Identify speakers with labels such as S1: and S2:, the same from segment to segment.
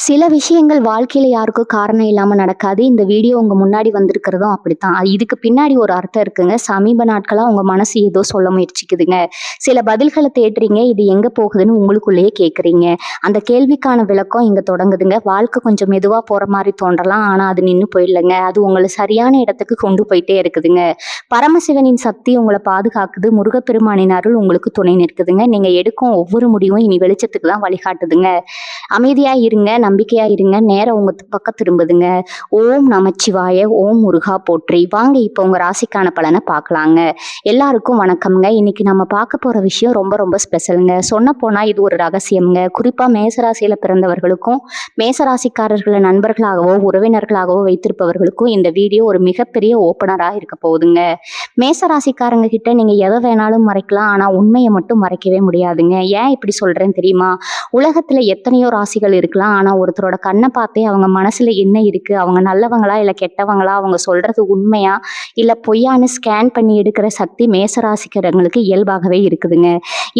S1: சில விஷயங்கள் வாழ்க்கையில யாருக்கும் காரணம் இல்லாம நடக்காது. இந்த வீடியோ உங்க முன்னாடி வந்திருக்கிறதும் அப்படித்தான். இதுக்கு பின்னாடி ஒரு அர்த்தம் இருக்குங்க. சமீப நாட்களா உங்க மனசு ஏதோ சொல்ல முயற்சிக்குதுங்க. சில பதில்கள தேடுறீங்க. இது எங்க போகுதுன்னு உங்களுக்குள்ளேயே கேட்குறீங்க. அந்த கேள்விக்கான விளக்கம் இங்க தொடங்குதுங்க. வாழ்க்கை கொஞ்சம் மெதுவா போற மாரி தோன்றலாம். ஆனா அது நின்னு போயிடலங்க. அது உங்கள சரியான இடத்துக்கு கொண்டு போயிட்டே இருக்குதுங்க. பரமசிவனின் சக்தி உங்கள பாதுகாக்குது. முருகப்பெருமானின் அருள் உங்களுக்கு துணை நிற்குதுங்க. நீங்க எடுக்கும் ஒவ்வொரு முடிவும் இனி வெளிச்சத்துக்கு தான் வழிகாட்டுதுங்க. அமைதியா இருங்க, நம்பிக்கையா இருங்க. நேரம் உங்க பக்கம் திரும்புதுங்க. ஓம் நமச்சிவாய, ஓம் முருகா போற்றி. வாங்க இப்போ உங்க ராசிக்கான பலனை பார்க்கலாங்க. எல்லாருக்கும் வணக்கம்ங்க. இன்னைக்கு நம்ம பார்க்க போற விஷயம் ரொம்ப ரொம்ப ஸ்பெஷலுங்க. சொன்ன போனா இது ஒரு ரகசியம்ங்க. குறிப்பா மேசராசியில பிறந்தவர்களுக்கும் மேசராசிக்காரர்களை நண்பர்களாகவோ உறவினர்களாகவோ வைத்திருப்பவர்களுக்கும் இந்த வீடியோ ஒரு மிகப்பெரிய ஓப்பனரா இருக்க போகுதுங்க. மேசராசிக்காரங்க கிட்ட நீங்க எதை வேணாலும் மறைக்கலாம், ஆனா உண்மையை மட்டும் மறைக்கவே முடியாதுங்க. ஏன் இப்படி சொல்றேன்னு தெரியுமா? உலகத்துல எத்தனையோ ராசிகள் இருக்கலாம். ஆனா ஒருத்தரோட கண்ணை பார்த்தே அவங்க மனசுல என்ன இருக்கு, அவங்க நல்லவங்களா இல்ல கெட்டவங்களா, அவங்க சொல்றது உண்மையா இல்ல பொய்யான்னு ஸ்கேன் பண்ணி எடுக்கிற சக்தி மேசராசிக்காரங்களுக்கு இயல்பாகவே இருக்குதுங்க.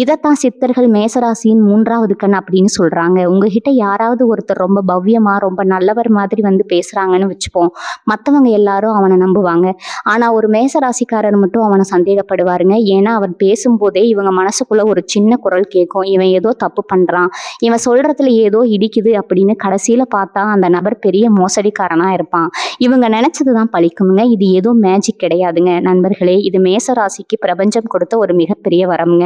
S1: இதைத்தான் சித்தர்கள் மேசராசியின் மூன்றாவது கண் அப்படின்னு சொல்றாங்க. உங்ககிட்ட யாராவது ஒருத்தர் ரொம்ப பவ்யமா ரொம்ப நல்லவர் மாதிரி வந்து பேசுறாங்கன்னு வச்சுப்போம். மத்தவங்க எல்லாரும் அவனை நம்புவாங்க. ஆனா ஒரு மேசராசிக்காரர் மட்டும் அவனை சந்தேகப்படுவாருங்க. ஏன்னா அவன் பேசும்போதே இவங்க மனசுக்குள்ள ஒரு சின்ன குரல் கேட்கும். இவன் ஏதோ தப்பு பண்றான், இவன் சொல்றதுல ஏதோ இடிக்குது அப்படின்னு. கடைசியில பார்த்தா அந்த நபர் பெரிய மோசடிக்காரனா இருப்பான். இவங்க நினைச்சதுதான் பழிக்குமுங்க. இது ஏதோ மேஜிக் கிடையாதுங்க நண்பர்களே. இது மேசராசிக்கு பிரபஞ்சம் கொடுத்த ஒரு மிகப்பெரிய வரம்ங்க.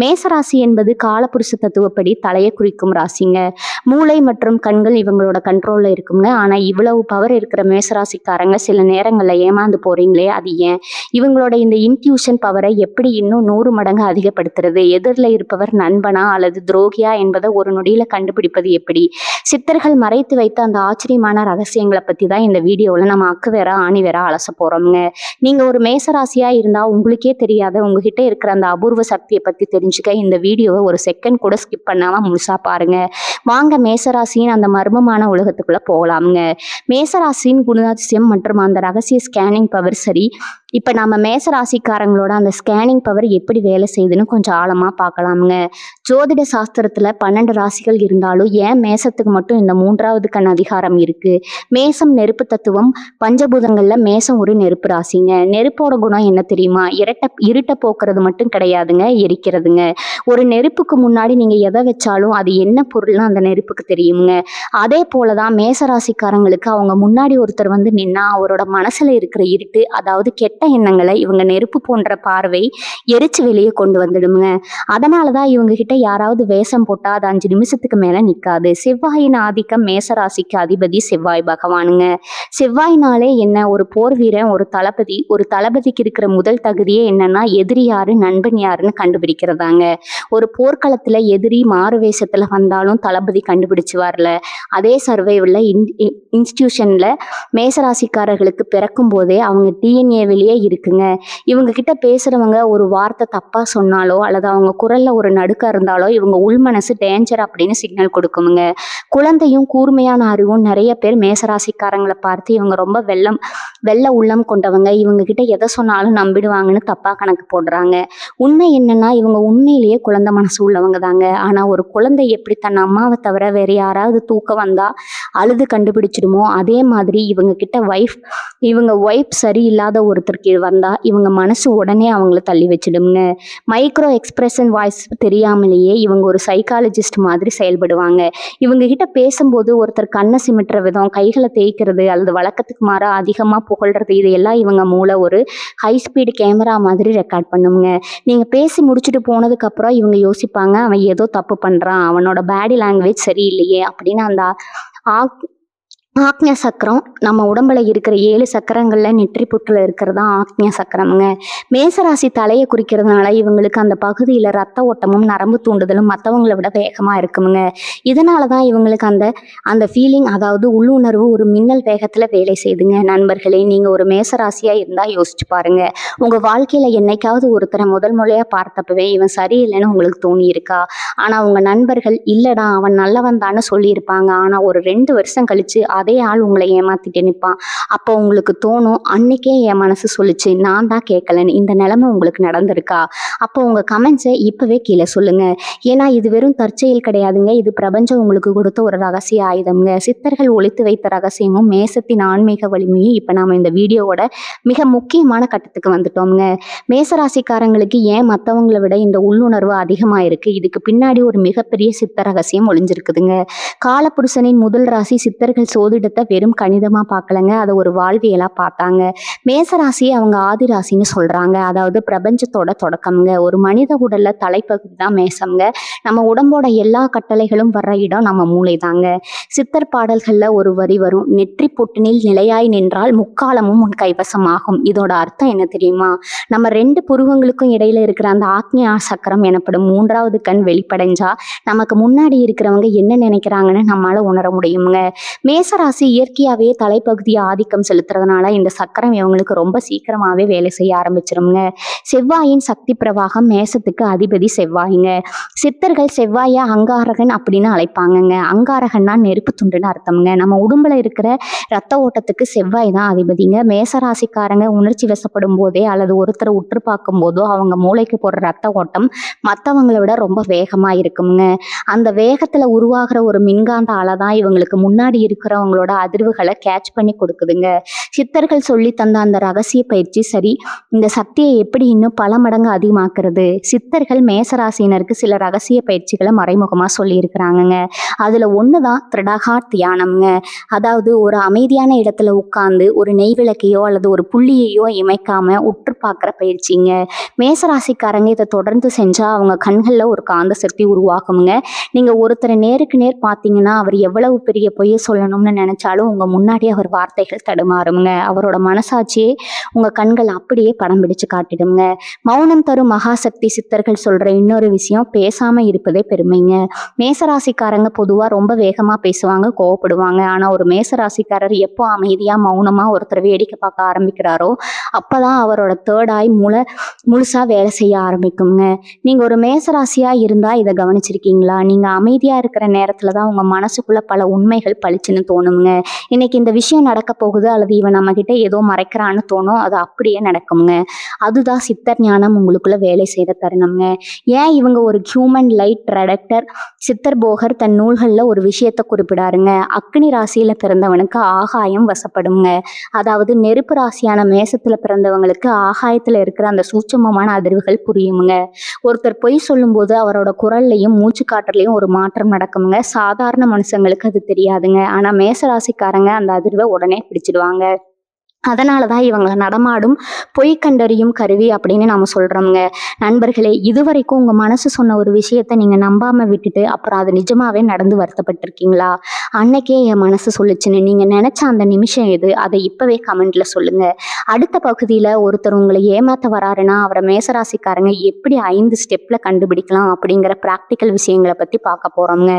S1: மேசராசி என்பது காலபுருஷ தத்துவப்படி தலையை குறிக்கும் ராசிங்க. மூளை மற்றும் கண்கள் இவங்களோட கண்ட்ரோல்ல இருக்குங்க. ஆனா இவ்வளவு பவர் இருக்கிற மேசராசிக்காரங்க சில நேரங்கள்ல ஏமாந்து போறீங்களே, அது ஏன்? இவங்களோட இந்த இன்ட்யூஷன் பவரை எப்படி இன்னும் 100 மடங்கு அதிகப்படுத்துறது? எதிரில் இருப்பவர் நண்பனா அல்லது துரோகியா என்பதை ஒரு நொடியில கண்டுபிடிப்பது எப்படி? சித்தர்கள் மறைத்து வைத்த அந்த ஆச்சரியமான ரகசியங்களை பத்தி தான் இந்த வீடியோவில் நம்ம அக்கு வேற ஆணி வேற அலச போறோம்ங்க. நீங்க ஒரு மேசராசியா இருந்தா உங்களுக்கே தெரியாத உங்ககிட்ட இருக்கிற அந்த அபூர்வ சக்தியை பத்தி தெரிஞ்சுக்க இந்த வீடியோவை ஒரு செகண்ட் கூட ஸ்கிப் பண்ணாம முழுசா பாருங்க. வாங்க மேசராசியின் அந்த மர்மமான உலகத்துக்குள்ள போகலாமுங்க. மேசராசியின் குணாதிசயம் மற்றும் அந்த ரகசிய ஸ்கேனிங் பவர். சரி, இப்ப நம்ம மேசராசிக்காரங்களோட அந்த ஸ்கேனிங் பவர் எப்படி வேலை செய்யுதுன்னு கொஞ்சம் ஆழமா பார்க்கலாமுங்க. ஜோதிட சாஸ்திரத்துல 12 ராசிகள் இருந்தாலும் ஏன் மேசத்துக்கு மட்டும் இந்த மூன்றாவது கண் அதிகாரம் இருக்கு? மேசம் நெருப்பு தத்துவம். பஞ்சபூதங்கள்ல மேசம் ஒரு நெருப்பு ராசிங்க. நெருப்போட குணம் என்ன தெரியுமா? இருட்ட போக்குறது மட்டும் கிடையாதுங்க, எரிக்கிறதுங்க. ஒரு நெருப்புக்கு முன்னாடி நீங்க எதை வச்சாலும் அது என்ன பொருள்னு அந்த நெருப்புக்கு தெரியுங்க. அதே போலதான் மேசராசிக்காரங்களுக்கு அவங்க முன்னாடி ஒருத்தர் வந்து நின்னா அவரோட மனசுல இருக்கிற இருட்டு, அதாவது கெட்ட எண்ணங்களை இவங்க நெருப்பு போன்ற பார்வை எரிச்சு வெளியே கொண்டு வந்துடுங்க. அதனாலதான் இவங்க கிட்ட யாராவது வேஷம் போட்டா அது 5 நிமிஷத்துக்கு மேல நிக்காது. செவ்வாயின் ஆதிக்கம். மேசராசிக்கு அதிபதி செவ்வாய் பகவானுங்க. செவ்வாய்னாலே என்ன? ஒரு போர் வீரன், ஒரு தளபதி. ஒரு தளபதிக்கு இருக்கிற முதல் தகுதியே என்னன்னா எதிரி யாரு நண்பன் யாருன்னு கண்டுபிடிக்கிறதாங்க. ஒரு போர்க்களத்துல எதிரி மாறு வேஷத்துல வந்தாலும் தளபதி கண்டுபிடிச்சு வரல. அதே சர்வைவல்ல இன்ஸ்டிடியூஷன்ல மேசராசிக்காரர்களுக்கு பிறக்கும் போதே அவங்க டிஎன்ஏவிலேயே இருக்குங்க. இவங்க கிட்ட பேசுறவங்க ஒரு வார்த்தை தப்பா சொன்னாலோ அல்லது அவங்க குரல்ல ஒரு நடுக்க இருந்தாலோ இவங்க உள்மனசு டேஞ்சர் அப்படின்னு சிக்னல் கொடுக்குமுங்க. குழந்தையும் கூர்மையான அறிவும். நிறைய பேர் மேசராசிக்காரங்களை பார்த்து இவங்க ரொம்ப வெள்ள உள்ளம் கொண்டவங்க, இவங்க கிட்ட எதை சொன்னாலும் நம்பிடுவாங்கன்னு தப்பா கணக்கு போடுறாங்க. உண்மை என்னன்னா இவங்க உண்மையிலேயே குழந்தை மனசு உள்ளவங்க தாங்க. ஆனா ஒரு குழந்தை எப்படி தன் அம்மாவை தவிர வேற யாராவது தூக்க வந்தா அழுது கண்டுபிடிச்சிடுமோ, அதே மாதிரி இவங்க ஒய்ஃப் சரியில்லாத ஒருத்தருக்கு வந்தா இவங்க மனசு உடனே அவங்கள தள்ளி வச்சிடுங்க. மைக்ரோ எக்ஸ்பிரஷன் வாய்ஸ் தெரியாமலேயே இவங்க ஒரு சைக்காலஜிஸ்ட் மாதிரி செயல்படுவாங்க. இவங்க கிட்ட பேசும்போது ஒருத்தர் கண்ணை சிமிட்டுற விதம், கைகளை தேய்க்கிறது அல்லது வழக்கத்துக்கு மாற அதிகமா புகழ்றது, இதையெல்லாம் இவங்க மூளை ஒரு ஹை ஸ்பீடு கேமரா மாதிரி ரெக்கார்ட் பண்ணுங்க. நீங்க பேசி முடிச்சுட்டு போனதுக்கு அப்புறம் இவங்க யோசிப்பாங்க, அவன் ஏதோ தப்பு பண்றான், அவனோட பாடி லாங்குவேஜ் சரியில்லையே அப்படின்னு. அந்த ஆக்ஞ சக்கரம் நம்ம உடம்புல இருக்கிற 7 சக்கரங்கள்ல நெற்றி புற்றுல இருக்கிறதா ஆக்ஞ சக்கரம்ங்க. மேசராசி தலையை குறிக்கிறதுனால இவங்களுக்கு அந்த பகுதியில ரத்த ஓட்டமும் நரம்பு தூண்டுதலும் மற்றவங்களை விட வேகமா இருக்குமுங்க. இதனாலதான் இவங்களுக்கு அந்த ஃபீலிங், அதாவது உள்ளுணர்வு ஒரு மின்னல் வேகத்துல வேலை செய்யுதுங்க. நண்பர்களே, நீங்க ஒரு மேசராசியா இருந்தா யோசிச்சு பாருங்க. உங்க வாழ்க்கையில என்னைக்காவது ஒருத்தரை முதல் முறையா பார்த்தப்பவே இவன் சரியில்லைன்னு உங்களுக்கு தோணி இருக்கா? ஆனா உங்க நண்பர்கள் இல்லடா அவன் நல்லவன் தான்னு சொல்லியிருப்பாங்க. ஆனா ஒரு 2 வருஷம் கழிச்சு அதே ஆள் உங்களை ஏமாத்திட்டு நிற்பான். அப்போ உங்களுக்கு தோணும், அன்னைக்கே என் மனசு சொல்லுச்சு, நான் தான் கேட்கலன்னு. இந்த நிலைமை உங்களுக்கு நடந்திருக்கா? அப்போ உங்க கமெண்ட்ஸை இப்பவே கீழே சொல்லுங்க. ஏன்னா இது வெறும் தற்செயல் கிடையாதுங்க. இது பிரபஞ்சம் உங்களுக்கு கொடுத்த ஒரு ரகசிய ஆயுதம்ங்க. சித்தர்கள் ஒளித்து வைத்த ரகசியமும் மேசத்தின் ஆன்மீக வலிமையும் இப்ப நாம இந்த வீடியோவோட மிக முக்கியமான கட்டத்துக்கு வந்துட்டோம்ங்க. மேசராசிக்காரங்களுக்கு ஏன் மற்றவங்களை விட இந்த உள்ளுணர்வு அதிகமா இருக்கு? இதுக்கு பின்னாடி ஒரு மிகப்பெரிய சித்த ரகசியம் ஒளிஞ்சிருக்குதுங்க. காலபுருஷனின் முதல் ராசி சித்தர்கள் சோதிடத்தை வெறும் கணிதமா பார்க்கலங்க, அதை ஒரு வாழ்வியலா பார்த்தாங்க. மேசராசியை அவங்க ஆதி ராசின்னு சொல்றாங்க, அதாவது பிரபஞ்சத்தோட தொடக்கம்ங்க. ஒரு மனித உடல்ல தலைப்பகுதி தான் மேசம்ங்க. நம்ம உடம்போட எல்லா கட்டளைகளும் வர்ற இடம் நம்ம மூளை தாங்க. சித்தர் பாடல்கள்ல ஒரு வரி வரும், நெற்றி பொட்டினில் நிலையாய் நின்றால் முக்காலமும் உன் கைவசமாகும். இதோட அர்த்தம் என்ன தெரியுமா? நம்ம 2 புருவங்களுக்கும் இடையில இருக்கிற அந்த ஆக்ஞா சக்கரம் எனப்படும் 3வது கண் வெளிப்படைஞ்சா நமக்கு முன்னாடி இருக்கிறவங்க என்ன நினைக்கிறாங்கன்னு நம்மளால உணர முடியுங்க. மேசராசி இயற்கையாவே தலைப்பகுதியை ஆதிக்கம் செலுத்துறதுனால இந்த சக்கரம் இவங்களுக்கு ரொம்ப சீக்கிரமாவே வேலை செய்ய ஆரம்பிச்சிருங்க. செவ்வாயின் சக்தி பிரவாகம் மேசத்துக்கு அதிபதி செவ்வாய்ங்க. சித்தர்கள் செவ்வாய அங்காரகன் அப்படின்னு அழைப்பாங்கங்க. அங்காரகன்னா நெருப்பு துண்டுன்னு அர்த்தம்ங்க. நம்ம உடம்புல இருக்கிற ரத்த ஓட்டத்துக்கு செவ்வாய் தான் அதிபதிங்க. மேசராசிக்காரங்க உணர்ச்சி வசப்படும் போதே அல்லது ஒருத்தரை உற்று பார்க்கும் போதோ அவங்க மூளைக்கு போடுற ரத்த ஓட்டம் மற்றவங்களை விட ரொம்ப வேகமா இருக்குங்க. அந்த வேகத்துல உருவாகிற ஒரு மின்காந்த அலை தான் இவங்களுக்கு முன்னாடி இருக்கிறவங்களோட அதிர்வுகளை கேட்ச் பண்ணி கொடுக்குதுங்க. சித்தர்கள் சொல்லி தந்த அந்த ரகசிய பயிற்சி சரி, இந்த சக்தியை எப்படி இன்னும் பல மடங்கு அதிகமாக்குறது? சித்தர்கள் மேசராசினருக்கு சில ரகசிய பயிற்சிகளை மறைமுகமா சொல்லி இருக்கிறாங்கங்க. அதுல ஒண்ணுதான் திரடகா தியானம்ங்க. அதாவது ஒரு அமைதியான இடத்துல உட்கார்ந்து ஒரு நெய் விளக்கையோ அல்லது ஒரு புள்ளியையோ இமைக்காம உற்று பார்க்குற பயிற்சிங்க. மேசராசிக்காரங்க இதை தொடர்ந்து செஞ்சா அவங்க கண்கள்ல ஒரு காந்த சக்தி உருவாகுங்க. நீங்க ஒருத்தரை நேருக்கு நேர் பார்த்தீங்கன்னா அவர் எவ்வளவு பெரிய பொய்ய சொல்லணும்னு நினைச்சாலும் உங்க முன்னாடி அவர் வார்த்தைகள் தடுமாறுங்க. அவரோட மனசாட்சியே உங்க கண்கள் அப்படியே படம் பிடிச்சு காட்டிடுங்க. மௌனம் தரும் மகாசக்தி. சித்தர்கள் சொல்ற இன்னொரு விஷயம், பேசாம இருப்பதே பெருமைங்க. மேசராசிக்காரங்க பொதுவா ரொம்ப வேகமா பேசுவாங்க, கோவப்படுவாங்க. ஆனா ஒரு மேசராசிக்காரர் எப்போ அமைதியா மௌனமா ஒருத்தர் வேடிக்கை பார்க்க ஆரம்பிக்கிறாரோ அப்பதான் அவரோட தேர்ட் ஆய் முழுசா வேலை செய்ய ஆரம்பிக்குங்க. நீங்க ஒரு மேசராசியா இருந்தா இதை கவனிச்சிருக்கீங்களா? நீங்க அமைதியா இருக்கிற நேரத்துலதான் உங்க மனசுக்குள்ள பல உண்மைகள் பளிச்சுன்னு தோணுங்க. இன்னைக்கு இந்த விஷயம் நடக்க போகுது அல்லது இவன் நம்ம கிட்ட ஏதோ மறைக்கிறான்னு தோணும், அது அப்படியே நடக்குங்க. அதுதான் சித்தர் ஞானம் உங்களுக்குள்ள வேலை செய்த தருணம்ங்க. ஏன் இவங்க ஒரு ஹியூமன் லைட் ரெடக்டர்? சித்தர் போகர் தன் நூல்கள்ல ஒரு விஷயத்தை குறிப்பிடாருங்க. அக்னி ராசியில பிறந்தவனுக்கு ஆகாயம் வசப்படுங்க. அதாவது நெருப்பு ராசியான மேசத்துல பிறந்தவங்களுக்கு ஆகாயத்துல இருக்கிற அந்த சூட்சமமான அதிர்வுகள் புரியுமுங்க. ஒருத்தர் பொய் சொல்லும்போது அவரோட குரல்லையும் மூச்சு காற்றுலையும் ஒரு மாற்றம் நடக்குங்க. சாதாரண மனுஷங்களுக்கு அது தெரியாதுங்க. ஆனா மேசராசிக்காரங்க அந்த அதிர்வை உடனே பிடிச்சிடுவாங்க. அதனாலதான் இவங்களை நடமாடும் பொய் கண்டறியும் கருவி அப்படின்னு நாம சொல்றோம்ங்க. நண்பர்களே, இதுவரைக்கும் உங்க மனசு சொன்ன ஒரு விஷயத்த நீங்க நம்பாம விட்டுட்டு அப்புறம் அது நிஜமாவே நடந்து வருத்தப்பட்டிருக்கீங்களா? அன்னைக்கே என் மனசு சொல்லுச்சுன்னு நீங்க நினைச்ச அந்த நிமிஷம் எது? அதை இப்பவே கமெண்ட்ல சொல்லுங்க. அடுத்த பகுதியில ஒருத்தர் உங்களை ஏமாத்த வராருன்னா அவரை மேசராசிக்காரங்க எப்படி 5 ஸ்டெப்ல கண்டுபிடிக்கலாம் அப்படிங்கிற பிராக்டிக்கல் விஷயங்களை பத்தி பார்க்க போறோம்ங்க.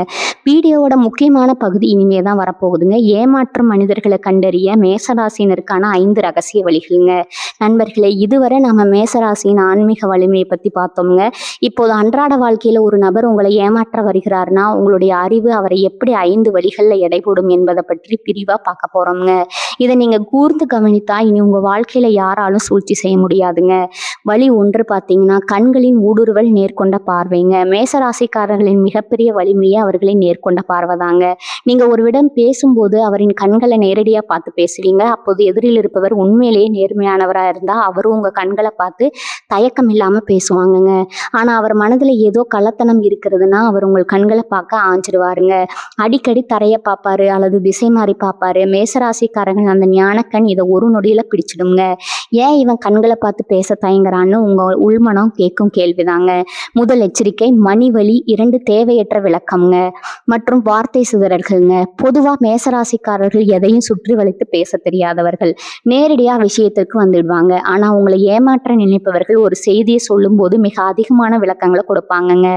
S1: வீடியோவோட முக்கியமான பகுதி இனிமே தான் வரப்போகுதுங்க. ஏமாற்றும் மனிதர்களை கண்டறிய மேசராசினருக்கான 5 ரகசிய வழிகளுங்க. நண்பர்களே, இதுவரை நம்ம மேசராசியின் ஆன்மீக வலிமையை பத்தி பார்த்தோம்ங்க. இப்போது அன்றாட வாழ்க்கையில ஒரு நபர் உங்களை ஏமாற்ற வருகிறாருன்னா உங்களுடைய அறிவு அவரை எப்படி 5 வழிகள்ல எடை போடும் என்பதை பற்றி பிரிவா பார்க்க போறோம்ங்க. இதை நீங்க கூர்ந்து கவனித்தா இனி உங்க வாழ்க்கையில யாராலும் சூழ்ச்சி செய்ய முடியாதுங்க. வழி 1 பார்த்தீங்கன்னா, கண்களின் ஊடுருவல் நேர்கொண்ட பார்வைங்க. மேசராசிக்காரர்களின் மிகப்பெரிய வலிமையே அவர்களின் நேர்கொண்ட பார்வைதாங்க. நீங்க ஒருவிடம் பேசும்போது அவரின் கண்களை நேரடியா பார்த்து பேசுவீங்க. அப்போது எதிரில் இருப்பவர் உண்மையிலேயே நேர்மையானவரா இருந்தா அவரும் உங்க கண்களை பார்த்து தயக்கம் இல்லாம பேசுவாங்கங்க. ஆனா அவர் மனதுல ஏதோ கள்ளத்தனம் இருக்கிறதுனா அவர் உங்கள் கண்களை பார்க்க ஆஞ்சிடுவாருங்க. அடிக்கடி தரைய பார்ப்பாரு அல்லது திசை மாறி பார்ப்பாரு. மேசராசிக்காரங்க அந்த ஞானக்கண் இதை ஒரு நொடியில பிடிச்சிடுங்க. ஏன் இவன் கண்களை பார்த்து பேச தயங்குறான்னு உங்க உள்மனம் கேட்கும் கேள்விதாங்க. முதல் எச்சரிக்கை, மணி வலி. 2 தேவையற்ற விளக்கம்ங்க மற்றும் வார்த்தை சிதறல்கள்ங்க. பொதுவா மேசராசிக்காரர்கள் எதையும் சுற்றி வளைத்து பேச தெரியாதவர்கள். நேரடியா விஷயத்திற்கு வந்துடுவாங்க. ஆனா உங்களை ஏமாற்ற நினைப்பவர்கள் ஒரு செய்தியை சொல்லும் போது மிக அதிகமான விளக்கங்களை கொடுப்பாங்கங்க.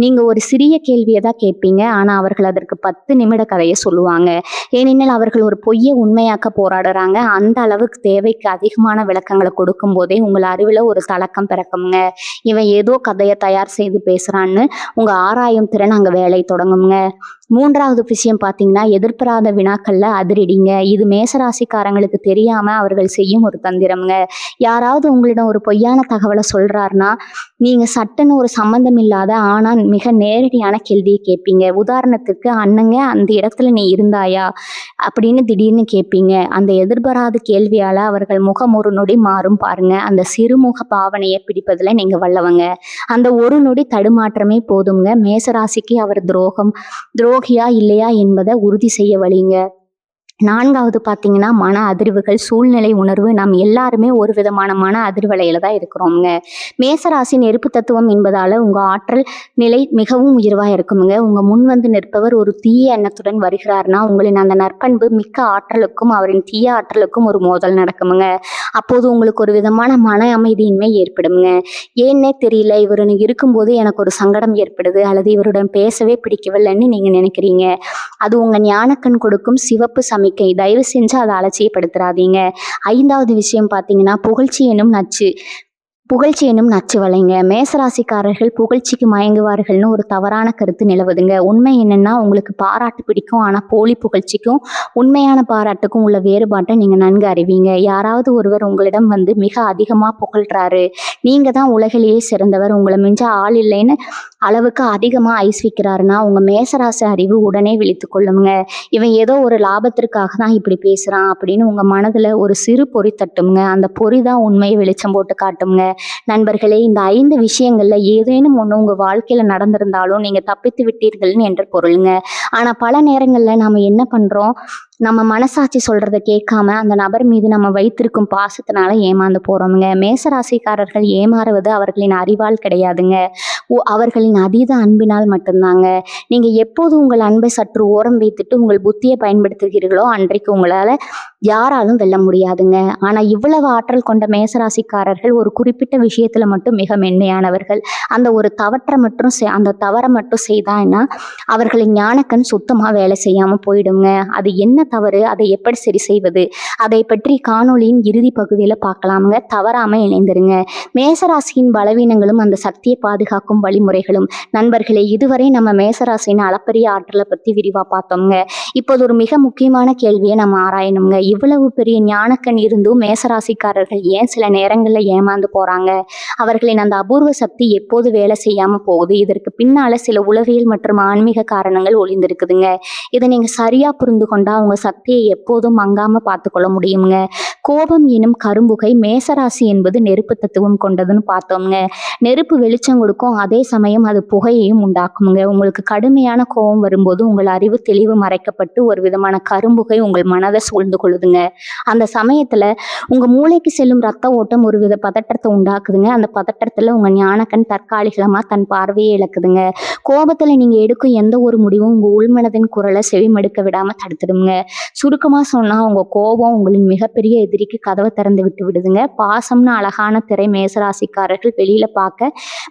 S1: நீங்க ஒரு சிறிய கேள்வியை தான் கேட்பீங்க, ஆனா அவர்கள் அதற்கு 10 நிமிட கதையை சொல்லுவாங்க. ஏனெனில் அவர்கள் ஒரு பொய்யை உண்மையாக்க போராடுறாங்க. அந்த அளவுக்கு தேவைக்கு அதிகமான விளக்கங்களை கொடுக்கும் போதே உங்கள் அறிவுல ஒரு தலக்கம் பிறக்குங்க. இவன் ஏதோ கதையை தயார் செய்து பேசுறான்னு உங்க ஆராயும் திறன் அங்க வேலை தொடங்குங்க. மூன்றாவது விஷயம் பார்த்தீங்கன்னா, எதிர்பாராத வினாக்கள்ல அதிரடிங்க. இது மேசராசிக்காரங்களுக்கு தெரியாம அவர்கள் செய்யும் ஒரு தந்திரம்ங்க. யாராவது உங்களிடம் ஒரு பொய்யான தகவலை சொல்றாருன்னா, நீங்க சட்டுன்னு ஒரு சம்மந்தம் இல்லாத ஆனா மிக நேரடியான கேள்வியை கேட்பீங்க. உதாரணத்துக்கு, "அண்ணங்க அந்த இடத்துல நீ இருந்தாயா?" அப்படின்னு திடீர்னு கேட்பீங்க. அந்த எதிர்பாராத கேள்வியால அவர்கள் முகம் ஒரு நொடி மாறும் பாருங்க. அந்த சிறுமுக பாவனையை பிடிப்பதுல நீங்க வல்லவங்க. அந்த ஒரு நொடி தடுமாற்றமே போதுங்க, மேசராசிக்கு அவர் துரோகியா இல்லையா என்பதை உறுதி செய்ய வழிங்க. நான்காவது பார்த்தீங்கன்னா, மன அதிர்வுகள், சூழ்நிலை உணர்வு. நாம் எல்லாருமே ஒரு விதமான மன அதிர்வலையில தான் இருக்கிறோம்ங்க. மேசராசி நெருப்பு தத்துவம் என்பதால உங்க ஆற்றல் நிலை மிகவும் உயர்வா இருக்குமுங்க. உங்க முன் வந்து நிற்பவர் ஒரு தீய எண்ணத்துடன் வருகிறார்னா, உங்களின் அந்த நற்பண்பு மிக்க ஆற்றலுக்கும் அவரின் தீய ஆற்றலுக்கும் ஒரு மோதல் நடக்குமுங்க. அப்போது உங்களுக்கு ஒரு விதமான மன அமைதியின்மை ஏற்படுங்க. ஏன்னே தெரியல, இவர் இருக்கும்போது எனக்கு ஒரு சங்கடம் ஏற்படுது, அல்லது இவருடன் பேசவே பிடிக்கவில்லைன்னு நீங்க நினைக்கிறீங்க. அது உங்க ஞானக்கண் கொடுக்கும் சிவப்பு சமிக்கை. தயவு செஞ்சு அதை அலட்சியப்படுத்துறாதீங்க. ஐந்தாவது விஷயம் பார்த்தீங்கன்னா, புகழ்ச்சி எனும் நச்சு வலைங்க. மேசராசிக்காரர்கள் புகழ்ச்சிக்கு மயங்குவார்கள்னு ஒரு தவறான கருத்து நிலவுதுங்க. உண்மை என்னன்னா, உங்களுக்கு பாராட்டு பிடிக்கும், ஆனா போலி புகழ்ச்சிக்கும் உண்மையான பாராட்டுக்கும் உள்ள வேறுபாட்டை நீங்க நன்கு அறிவீங்க. யாராவது ஒருவர் உங்களிடம் வந்து மிக அதிகமா புகழ்றாரு, நீங்க தான் உலகிலேயே சிறந்தவர், உங்களை மிஞ்ச ஆள் இல்லைன்னு அளவுக்கு அதிகமா ஐஸ் வைக்கிறாருன்னா, உங்க மேசராசி அறிவு உடனே விழித்து கொள்ளுங்க. இவன் ஏதோ ஒரு லாபத்திற்காக தான் இப்படி பேசுறான் அப்படின்னு உங்க மனதுல ஒரு சிறு பொறி தட்டுங்க. அந்த பொறி தான் உண்மையை வெளிச்சம் போட்டு காட்டுங்க. நண்பர்களே, இந்த 5 விஷயங்கள்ல ஏதேனும் ஒண்ணு உங்க வாழ்க்கையில நடந்திருந்தாலும் நீங்க தப்பித்து விட்டீர்கள்னு என்று பொருளுங்க. ஆனா பல நேரங்கள்ல நாம என்ன பண்றோம், நம்ம மனசாட்சி சொல்றதை கேட்காம அந்த நபர் மீது நம்ம வைத்திருக்கும் பாசத்தினால ஏமாந்து போறோமுங்க. மேசராசிக்காரர்கள் ஏமாறுவது அவர்களின் அறிவால் கிடையாதுங்க, அவர்களின் அதீத அன்பினால் மட்டும்தாங்க. நீங்க எப்போது உங்கள் அன்பை சற்று ஓரம் வைத்துட்டு உங்கள் புத்தியை பயன்படுத்துகிறீர்களோ, அன்றைக்கு உங்களால யாராலும் வெல்ல முடியாதுங்க. ஆனா இவ்வளவு ஆற்றல் கொண்ட மேசராசிக்காரர்கள் ஒரு குறிப்பிட்ட விஷயத்துல மட்டும் மிக மென்மையானவர்கள். அந்த தவறை மட்டும் செய்தான்னா அவர்களின் ஞானக்கண் சுத்தமா வேலை செய்யாம போயிடுங்க. அது என்ன தவறு, அதை எப்படி சரி செய்வது, அதை பற்றி காணொளியின் இறுதி பகுதியில பார்க்கலாமுங்க. தவறாம இணைந்திருங்க. மேசராசியின் பலவீனங்களும் அந்த சக்தியை பாதுகாக்கும் வழிமுறைகளும். நண்பர்களே, இதுவரை நம்ம மேசராசியின் அளப்பரிய ஆற்றலை பத்தி விரிவா பார்த்தோம்ங்க. இப்போது ஒரு மிக முக்கியமான கேள்வியை நம்ம ஆராயணுங்க. இவ்வளவு பெரிய ஞானக்கண் இருந்தும் மேசராசிக்காரர்கள் ஏன் சில நேரங்கள்ல ஏமாந்து போறாங்க? அவர்களின் அந்த அபூர்வ சக்தி எப்போது வேலை செய்யாம போகுது? இதற்கு பின்னால சில உளவியல் மற்றும் ஆன்மீக காரணங்கள் ஒளிந்திருக்குதுங்க. இதை நீங்க சரியா புரிந்து கொண்டா உங்க சக்தியை எப்போதும் மங்காம பார்த்துக்கொள்ள முடியுங்க. கோபம் எனும் கரும்புகை. மேசராசி என்பது நெருப்பு தத்துவம் கொண்டதுன்னு பார்த்தோம்ங்க. நெருப்பு வெளிச்சம் கொடுக்கும், அதே சமயம் அது புகையையும் உண்டாக்குமுங்க. உங்களுக்கு கடுமையான கோபம் வரும்போது உங்கள் அறிவு தெளிவு மறைக்கப்பட்டு ஒரு விதமான கரும்புகை உங்கள் மனதை சூழ்ந்து கொள்ளுதுங்க. அந்த சமயத்துல உங்க மூளைக்கு செல்லும் ரத்த ஓட்டம் ஒரு வித பதற்றத்தை உண்டாக்குதுங்க. அந்த பதற்றத்துல உங்க ஞானக்கண் தற்காலிகமா தன் பார்வையை இழக்குதுங்க. கோபத்துல நீங்க எடுக்கும் எந்த ஒரு முடிவும் உங்க உள்மனதின் குரலை செவிமடுக்க விடாம தடுத்துடுங்க. சுருக்கமா சொன்னா, உங்க கோபம் உங்களின் மிகப்பெரிய எதிரிக்கு கதவை திறந்து விட்டு விடுதுங்க. பாசம்னு அழகான திரை மேசராசிக்காரர்கள் வெளியில பார்க்க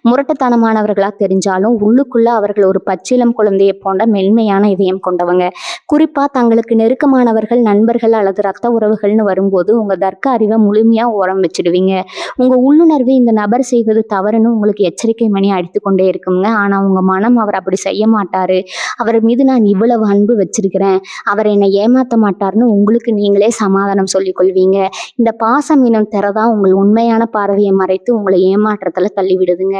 S1: முரட்டுத்தனமானவர்களா தெரிஞ்சாலும் உள்ளுக்குள்ள அவர்கள் ஒரு பச்சிலம் குழந்தையை போன்ற மென்மையான இதயம் கொண்டவங்க. குறிப்பா தங்களுக்கு நெருக்கமானவர்கள், நண்பர்கள் அல்லது ரத்த உறவுகள்னு வரும்போது உங்க தர்க்க அறிவை முழுமையா ஓரம் வச்சிடுவீங்க. உங்க உள்ளுணர்வு இந்த நபர் செய்வது தவறுன்னு உங்களுக்கு எச்சரிக்கை மணி அடித்து கொண்டே இருக்குங்க. ஆனா உங்க மனம் அவர் அப்படி செய்ய மாட்டாரு, அவர் மீது நான் இவ்வளவு அன்பு வச்சிருக்கிறேன், அவர் என்னை ஏமாத்த மாட்டார்னு உங்களுக்கு நீங்களே சமாதானம் சொல்லிக் கொள்வீங்க. இந்த பாசம் எனும் திறதான் உங்கள் உண்மையான பார்வையை மறைத்து உங்களை ஏமாற்றத்துல தள்ளிவிடுதுங்க.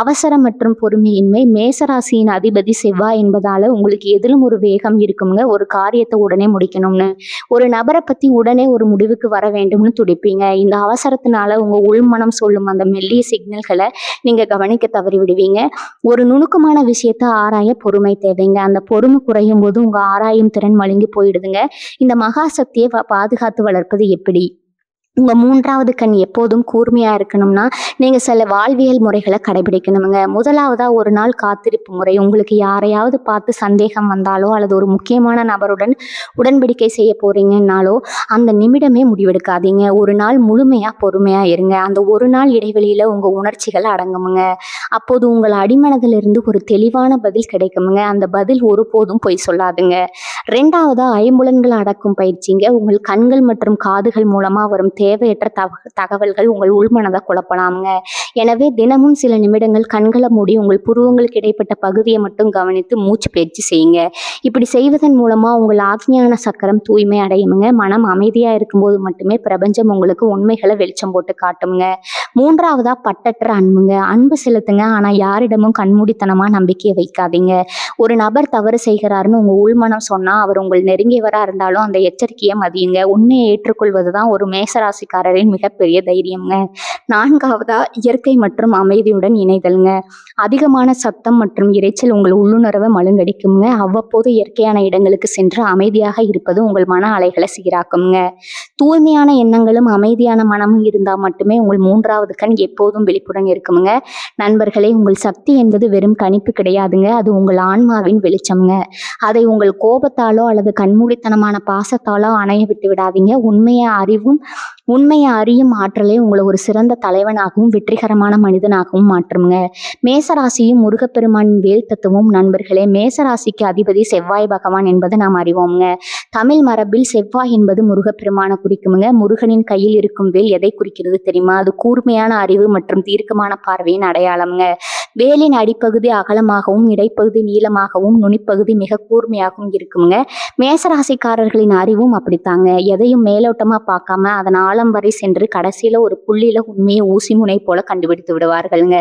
S1: அவசரம் மற்றும் பொறுமையின்மை. மேசராசியின் அதிபதி செவ்வாய் என்பதால உங்களுக்கு எதிலும் ஒரு வேகம் இருக்குங்க. ஒரு காரியத்தை உடனே முடிக்கணும்னு, ஒரு நபரை பத்தி உடனே ஒரு முடிவுக்கு வர வேண்டும்னு துடிப்பீங்க. இந்த அவசரத்தினால உங்க உள்மனம் சொல்லும் அந்த மெல்லிய சிக்னல்களை நீங்க கவனிக்க தவறி விடுவீங்க. ஒரு நுணுக்கமான விஷயத்த ஆராய பொறுமை தேவைங்க. அந்த பொறுமை குறையும் போது உங்க ஆராயும் திறன் மழுங்கி போயிடுதுங்க. இந்த மகா சக்தியை பாதுகாத்து வளர்ப்பது எப்படி? உங்க மூன்றாவது கண் எப்போதும் கூர்மையா இருக்கணும்னா நீங்க சில வாழ்வியல் முறைகளை கடைபிடிக்கணுங்க. முதலாவதா ஒரு நாள் காத்திருப்பு முறை. உங்களுக்கு யாரையாவது பார்த்து சந்தேகம் வந்தாலோ அல்லது ஒரு முக்கியமான நபருடன் உடன்படிக்கை செய்ய போறீங்கன்னாலோ அந்த நிமிடமே முடிவெடுக்காதீங்க. ஒரு நாள் முழுமையா பொறுமையா இருங்க. அந்த ஒரு நாள் இடைவெளியில உங்க உணர்ச்சிகள் அடங்குமுங்க. அப்போது உங்கள் அடிமனதிலிருந்து ஒரு தெளிவான பதில் கிடைக்குமுங்க. அந்த பதில் ஒருபோதும் பொய் சொல்லாதுங்க. ரெண்டாவதா ஐம்புலன்கள் அடக்கும் பயிற்சிங்க. உங்கள் கண்கள் மற்றும் காதுகள் மூலமா வரும் தேவையற்ற தகவல்கள் உங்கள் உள்மனதை குழப்பலாமுங்க. எனவே தினமும் சில நிமிடங்கள் கண்களை மூடி உங்கள் புருவங்களுக்கு இடைப்பட்ட பகுதியை மட்டும் கவனித்து மூச்சு பயிற்சி செய்யுங்க. இப்படி செய்வதன் மூலமா உங்கள் ஆக்ஞான சக்கரம் தூய்மை அடையுமுங்க. மனம் அமைதியா இருக்கும்போது மட்டுமே பிரபஞ்சம் உங்களுக்கு உண்மைகளை வெளிச்சம் போட்டு காட்டுங்க. மூன்றாவதா பட்டற்ற அன்புங்க. அன்பு செலுத்துங்க, ஆனா யாரிடமும் கண்மூடித்தனமா நம்பிக்கையை வைக்காதீங்க. ஒரு நபர் தவறு செய்கிறாருன்னு உங்க உள்மனம் சொன்னா அவர் உங்கள் நெருங்கியவரா இருந்தாலும் அந்த எச்சரிக்கையை மதியுங்க. உண்மையை ஏற்றுக்கொள்வதுதான் ஒரு மேசராசிக்காரரின் மிகப்பெரிய தைரியம்ங்க. நான்காவதா இயற்கை மற்றும் அமைதியுடன் இணைதல்ங்க. அதிகமான சத்தம் மற்றும் இரைச்சல் உங்கள் உள்ளுணர்வை மழுங்கடிக்குங்க. அவ்வப்போது இயற்கையான இடங்களுக்கு சென்று அமைதியாக இருப்பது உங்கள் மன அலைகளை சீராக்குங்க. தூய்மையான எண்ணங்களும் அமைதியான மனமும் இருந்தால் மட்டுமே உங்கள் மூன்றாவது கண் எப்போதும் விழிப்புடன் இருக்குமுங்க. நண்பர்களே, உங்கள் சக்தி என்பது வெறும் கணிப்பு கிடையாதுங்க. அது உங்கள் ஆன்மாவின் வெளிச்சம்ங்க. அதை உங்கள் கோபத்தாலோ அல்லது கண்மூடித்தனமான பாசத்தாலோ அணைய விட்டு விடாதீங்க. உண்மையை அறியும் ஆற்றலே உங்களை ஒரு சிறந்த தலைவனாகவும் வெற்றிகரமான மனிதனாகவும் மாற்றுங்க. மேசராசியும் முருகப்பெருமானின் வேல் தத்துவம். நண்பர்களே, மேசராசிக்கு அதிபதி செவ்வாய் பகவான் என்பதை நாம் அறிவோம்ங்க. தமிழ் மரபில் செவ்வாய் என்பது முருகப்பெருமான குறிக்குமுங்க. முருகனின் கையில் இருக்கும் வேல் எதை குறிக்கிறது தெரியுமா? அது கூர்மையான அறிவு மற்றும் தீர்க்கமான பார்வையின் அடையாளம்ங்க. வேலின் அடிப்பகுதி அகலமாகவும் இடைப்பகுதி நீளமாகவும் நுனிப்பகுதி மிக கூர்மையாகவும் இருக்குங்க. மேசராசிக்காரர்களின் அறிவும் அப்படித்தாங்க. எதையும் மேலோட்டமா பார்க்காம அதன் ஆழம் வரை சென்று கடைசியில ஒரு புள்ளியில உண்மையை ஊசி முனை போல கண்டுபிடித்து விடுவார்கள்ங்க.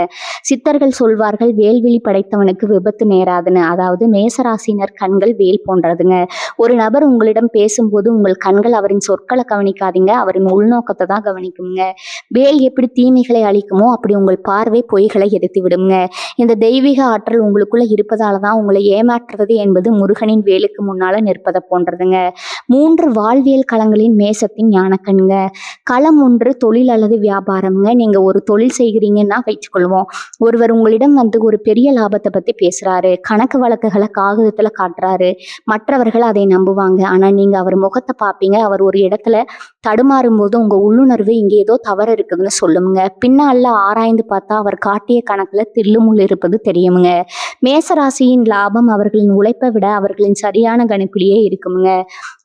S1: சித்தர்கள் சொல்வார்கள், வேல்விழி படைத்தவனுக்கு விபத்து நேராதுன்னு. அதாவது மேசராசினர் கண்கள் வேல் போன்றதுங்க. ஒரு நபர் உங்களிடம் பேசும்போது உங்கள் கண்கள் அவரின் சொற்களை கவனிக்காதீங்க, அவரின் உள்நோக்கத்தை தான் கவனிக்குங்க. வேல் எப்படி தீமைகளை அளிக்குமோ அப்படி உங்கள் பார்வை பொய்களை எரித்து விடுங்க. இந்த தெய்வீக ஆற்றல் உங்களுக்குள்ள இருப்பதால தான் உங்களை ஏமாற்றுவது என்பது முருகனின் வேலுக்கு முன்னால நிற்பதை போன்றதுங்க. 3 வாழ்வியல் களங்களின் மேசத்தின் ஞானக்கண்ங்க. களம் 1 தொழில் அல்லது வியாபாரம்ங்க. நீங்க ஒரு தொழில் செய்கிறீங்கன்னா வச்சுக்கொள்வோம். ஒருவர் உங்களிடம் வந்து ஒரு பெரிய லாபத்தை பத்தி பேசுறாரு, கணக்கு வழக்குகளை காகிதத்துல காட்டுறாரு. மற்றவர்கள் அதை நம்புவாங்க. ஆனா நீங்க அவர் முகத்தை பார்ப்பீங்க. அவர் ஒரு இடத்துல தடுமாறும் போது உங்க உள்ளுணர்வு இங்க ஏதோ தவறு இருக்குதுன்னு சொல்லுங்க. பின்னால ஆராய்ந்து பார்த்தா அவர் காட்டிய கணக்குல தில்லுமுள் இருப்பது தெரியுமுங்க. மேசராசியின் லாபம் அவர்களின் உழைப்பை விட அவர்களின் சரியான கணிப்பிலேயே இருக்குமுங்க.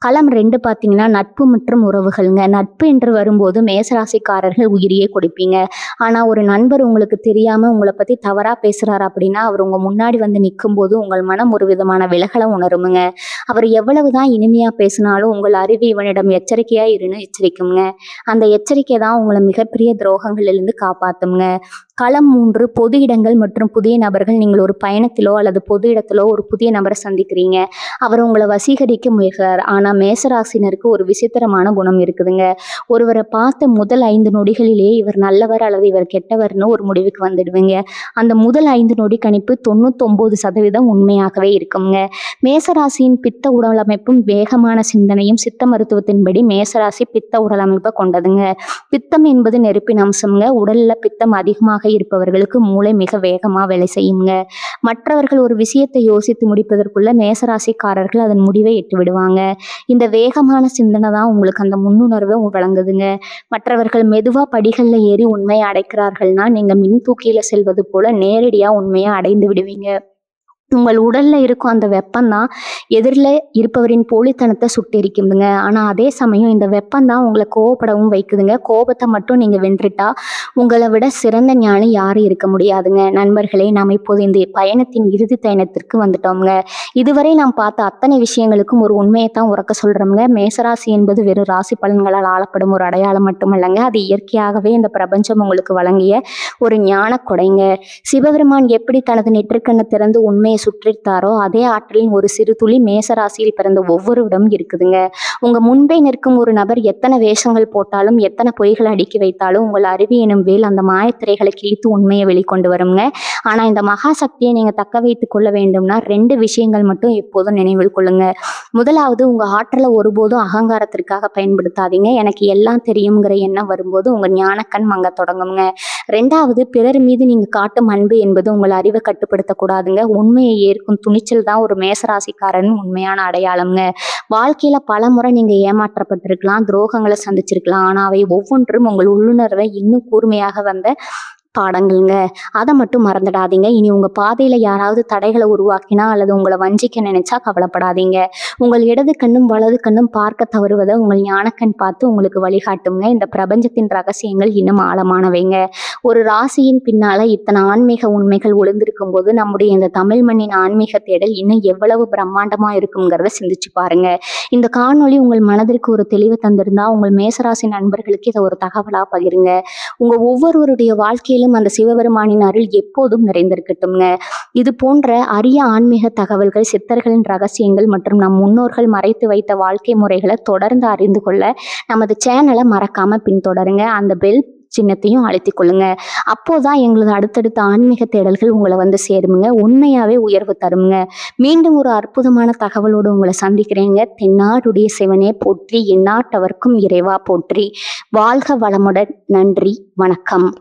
S1: களம் 2 பார்த்தீங்கன்னா நட்பு மற்றும் உறவுகள்ங்க. நட்பு என்று வரும்போது மேசராசிக்காரர்கள் உயிரியே கொடுப்பீங்க. ஆனா ஒரு நண்பர் உங்களுக்கு தெரியாம உங்களை பத்தி தவறா பேசுறாரு அப்படின்னா அவர் உங்க முன்னாடி வந்து நிற்கும் போது உங்கள் மனம் ஒரு விதமான விலகலை உணருமுங்க. அவர் எவ்வளவுதான் இனிமையா பேசினாலும் உங்கள் அறிவு இவனிடம் எச்சரிக்கையா இருன்னு எச்சரிக்குங்க. அந்த எச்சரிக்கை தான் உங்களை மிகப்பெரிய துரோகங்களிலிருந்து காப்பாத்துங்க. களம் 3 பொது இடங்கள் மற்றும் புதிய நபர்கள். நீங்கள் ஒரு பயணத்திலோ அல்லது பொது இடத்திலோ ஒரு புதிய நபரை சந்திக்கிறீங்க. அவர் உங்களை வசீகரிக்க முயல்கிறார். ஆனா மேசராசினருக்கு ஒரு விசித்திரமான குணம் இருக்குதுங்க. ஒருவரை பார்த்த முதல் 5 நொடிகளிலேயே இவர் நல்லவர் அல்லது இவர் கெட்டவர்னு ஒரு முடிவுக்கு வந்துடுவீங்க. அந்த முதல் 5 நொடி கணிப்பு 99% உண்மையாகவே இருக்குங்க. மேசராசியின் பித்த உடலமைப்பும் வேகமான சிந்தனையும். சித்த மருத்துவத்தின்படி மேசராசி பித்த உடலமைப்பை கொண்டதுங்க. பித்தம் என்பது நெருப்பின் அம்சம்ங்க. உடல்ல பித்தம் அதிகமாக இருப்பவர்களுக்கு மூளை மிக வேகமா வேலை செய்யுங்க. மற்றவர்கள் ஒரு விஷயத்தை யோசித்து முடிப்பதற்குள்ள மேசராசிக்காரர்கள் அதன் முடிவை எட்டு விடுவாங்க. இந்த வேகமான சிந்தனை தான் உங்களுக்கு அந்த முன்னுணர்வை வழங்குதுங்க. மற்றவர்கள் மெதுவா படிகள்ல ஏறி உண்மையை அடைக்கிறார்கள்னா நீங்க மின் தூக்கியில செல்வது போல நேரடியா உண்மையை அடைந்து விடுவீங்க. உங்கள் உடல்ல இருக்கும் அந்த வெப்பம் தான் எதிரில் இருப்பவரின் போலித்தனத்தை சுட்டெரிக்குதுங்க. ஆனா அதே சமயம் இந்த வெப்பம் தான் உங்களை கோவப்படவும் வைக்குதுங்க. கோபத்தை மட்டும் நீங்க வென்றுட்டா உங்களை விட சிறந்த ஞானி யாரும் இருக்க முடியாதுங்க. நண்பர்களே, நாம் இப்போது இந்த பயணத்தின் இறுதி பயணத்திற்கு வந்துட்டோம்ங்க. இதுவரை நாம் பார்த்த அத்தனை விஷயங்களுக்கும் ஒரு உண்மையை தான் உறக்க சொல்றோம்ங்க. மேசராசி என்பது வெறும் ராசி பலன்களால் ஆளப்படும் ஒரு அடையாளம் மட்டுமல்லங்க. அது இயற்கையாகவே இந்த பிரபஞ்சம் உங்களுக்கு வழங்கிய ஒரு ஞான கொடைங்க. சிவபெருமான் எப்படி தனது நெற்றிக்கண்ணை திறந்து உண்மையை சுற்றித்தாரோ அதே ஆற்றலின் ஒரு சிறு துளி மேசராசியில் பிறந்த ஒவ்வொருவரும் இருக்குதுங்க. உங்க முன்பே நிற்கும் ஒரு நபர் எத்தனை வேஷங்கள் போட்டாலும் எத்தனை பொய்களை அடுக்கி வைத்தாலும் உங்கள் அறிவு எனும் வேல் அந்த மாயத்திரைகளை கிழித்து உண்மையை வெளிக்கொண்டு வருங்க. ஆனா இந்த மகா சக்தியை நீங்க தக்க வைத்துக் கொள்ள வேண்டும்னா 2 விஷயங்கள் மட்டும் எப்போதும் நினைவில் கொள்ளுங்க. முதலாவது, உங்க ஆற்றலை ஒருபோதும் அகங்காரத்திற்காக பயன்படுத்தாதீங்க. எனக்கு எல்லாம் தெரியுங்கிற எண்ணம் வரும்போது உங்க ஞானக்கண் மங்க தொடங்குங்க. 2வது, பிறர் மீது நீங்க காட்டும் அன்பு என்பது உங்கள் அறிவை கட்டுப்படுத்தக்கூடாதுங்க. உண்மையை ஏற்கும் துணிச்சல் தான் ஒரு மேசராசிக்காரன் உண்மையான அடையாளம்ங்க. வாழ்க்கையில பல முறை நீங்க ஏமாற்றப்பட்டிருக்கலாம், துரோகங்களை சந்திச்சிருக்கலாம். ஆனா அவை ஒவ்வொன்றும் உங்கள் உள்ளுணர்வை இன்னும் கூர்மையாக வந்த பாடங்கள்ங்க. அதை மட்டும் மறந்துடாதீங்க. இனி உங்க பாதையில யாராவது தடைகளை உருவாக்கினா அல்லது உங்களை வஞ்சிக்க நினைச்சா கவலைப்படாதீங்க. உங்கள் இடது கண்ணும் வலது கண்ணும் பார்க்க தவறுவதை உங்கள் ஞானக்கண் பார்த்து உங்களுக்கு வழிகாட்டுங்க. இந்த பிரபஞ்சத்தின் ரகசியங்கள் இன்னும் ஆழமானவைங்க. ஒரு ராசியின் பின்னால இத்தனை ஆன்மீக உண்மைகள் ஒளிந்திருக்கும் போது நம்முடைய இந்த தமிழ் மண்ணின் ஆன்மீக தேடல் இன்னும் எவ்வளவு பிரம்மாண்டமா இருக்குங்கிறத சிந்திச்சு பாருங்க. இந்த காணொளி உங்கள் மனதிற்கு ஒரு தெளிவு தந்திருந்தா உங்கள் மேசராசி நண்பர்களுக்கு இதை ஒரு தகவலா பகிருங்க. உங்க ஒவ்வொருவருடைய வாழ்க்கையிலும் அந்த சிவபெருமானின் அருள் எப்போதும் நிறைந்திருக்கட்டும்ங்க. இது போன்ற அரிய ஆன்மீக தகவல்கள், சித்தர்களின் ரகசியங்கள் மற்றும் நம் முன்னோர்கள் மறைத்து வைத்த வாழ்க்கை முறைகளை தொடர்ந்து அறிந்து கொள்ள நமது சேனலை மறக்காம பின்தொடருங்க. அந்த பெல் சின்னத்தையும் அழுத்திக் கொள்ளுங்க. அப்போதான் எங்களது அடுத்தடுத்த ஆன்மீக தேடல்கள் உங்களை வந்து சேருமுங்க. உண்மையாவே உயர்வு தருமுங்க. மீண்டும் ஒரு அற்புதமான தகவலோடு உங்களை சந்திக்கிறேங்க. தென்னாடுடைய சிவனே போற்றி, எந்நாட்டவர்க்கும் இறைவா போற்றி. வாழ்க வளமுடன். நன்றி, வணக்கம்.